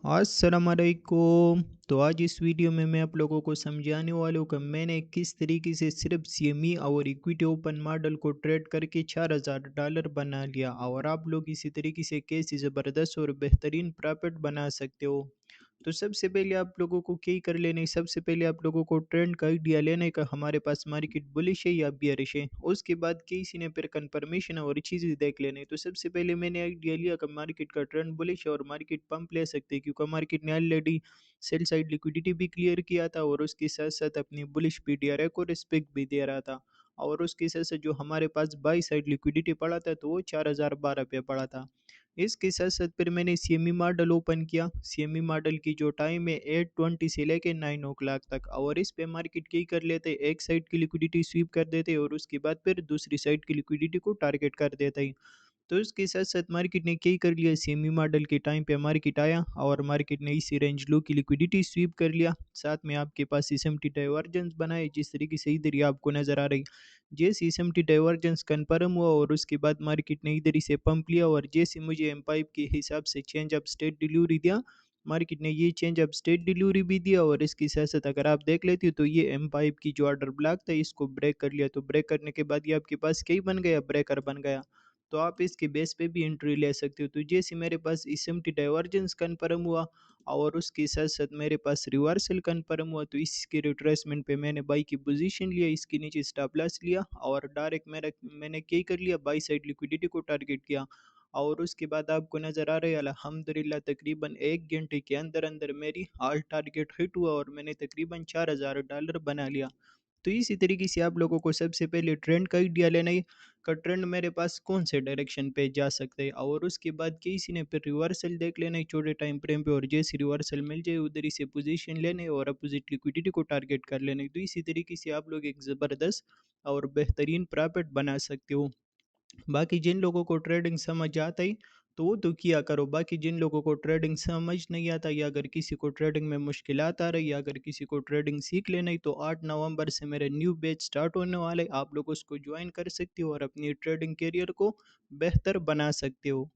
अस्सलामुअलैकुम। तो आज इस वीडियो में मैं आप लोगों को समझाने वाला हूँ कि मैंने किस तरीके से सिर्फ सीएमई और इक्विटी ओपन मॉडल को ट्रेड करके $4000 बना लिया और आप लोग इसी तरीके से कैसे ज़बरदस्त और बेहतरीन प्रॉफिट बना सकते हो। तो सबसे पहले आप लोगों को क्या ही कर लेना है, सबसे पहले आप लोगों को ट्रेंड का आइडिया लेने का हमारे पास मार्केट बुलिश है या बियरिश है। उसके बाद किसी ने फिर कंफर्मेशन और चीज़ें देख लेने। तो सबसे पहले मैंने आइडिया लिया कि मार्केट का ट्रेंड बुलिश है और मार्केट पंप ले सकते हैं, क्योंकि मार्केट ने ऑलरेडी सेल साइड लिक्विडिटी भी क्लियर किया था और उसके साथ साथ अपनी बुलिश पीडीआर को रिस्पेक्ट भी दे रहा था। और उसके साथ साथ जो हमारे पास बाई साइड लिक्विडिटी पड़ा था तो वो 4012 पे पड़ा था। इसके साथ साथ फिर मैंने सीएमई मॉडल ओपन किया। सीएमई मॉडल की जो टाइम है 8:20 से लेके 9 o'clock तक, और इस पे मार्केट क्या कर लेते, एक साइड की लिक्विडिटी स्वीप कर देते और उसके बाद फिर दूसरी साइड की लिक्विडिटी को टारगेट कर देते हैं। तो इसके साथ साथ मार्केट ने क्या कर लिया, सेमी मॉडल के टाइम पे मार्केट आया और मार्केट ने इसी रेंज लो की लिक्विडिटी स्वीप कर लिया। साथ में आपके पास एसएमटी डाइवर्जेंस बनाए, जिस तरीके से इधर ही आपको नजर आ रही। जैसे एसएमटी डाइवर्जेंस कन्फर्म हुआ और उसके बाद मार्केट ने इधर ही से पंप लिया, और जैसे मुझे एम पाइप के हिसाब से चेंज ऑफ स्टेट डिलीवरी दिया, मार्केट ने ये चेंज ऑफ स्टेट डिलीवरी भी दिया। और इसकी साथ साथ अगर आप देख लेते हो तो ये एम पाइप की जो ऑर्डर ब्लॉक था इसको ब्रेक कर लिया। तो ब्रेक करने के बाद ये आपके पास क्या ही बन गया, ब्रेकर बन गया। तो आप इसके बेस पे भी एंट्री ले सकते हो। तो जैसे मेरे पास एसएमटी डाइवर्जेंस कन्फर्म हुआ और उसके साथ साथ मेरे पास रिवर्सल कन्फर्म हुआ, तो इसके रिट्रेसमेंट पे मैंने बाई की पोजीशन लिया, इसके नीचे स्टॉप लॉस लिया और डायरेक्ट मैंने क्या कर लिया, बाई साइड लिक्विडिटी को टारगेट किया। और उसके बाद आपको नज़र आ रहा है अल्हम्दुलिल्लाह तकरीबन 1 घंटे के अंदर अंदर मेरी ऑल टारगेट हिट हुआ और मैंने तकरीबन $4000 बना लिया। तो इसी तरीके से आप लोगों को सबसे पहले ट्रेंड का आइडिया लेना है का ट्रेंड मेरे पास कौन से डायरेक्शन पे जा सकते हैं, और उसके बाद किसी ने फिर रिवर्सल देख लेना है छोटे टाइम फ्रेम पे, और जैसे रिवर्सल मिल जाए उधर ही से पोजीशन लेने और अपोजिट लिक्विडिटी को टारगेट कर लेने। तो इसी तरीके से आप लोग एक ज़बरदस्त और बेहतरीन प्रॉफिट बना सकते हो। बाकी जिन लोगों को ट्रेडिंग समझ आता है तो वो तो किया करो। बाकी जिन लोगों को ट्रेडिंग समझ नहीं आता, या अगर किसी को ट्रेडिंग में मुश्किलात आ रही, या अगर किसी को ट्रेडिंग सीख लेना है, तो 8 नवंबर से मेरे न्यू बैच स्टार्ट होने वाले, आप लोग उसको ज्वाइन कर सकते हो और अपनी ट्रेडिंग करियर को बेहतर बना सकते हो।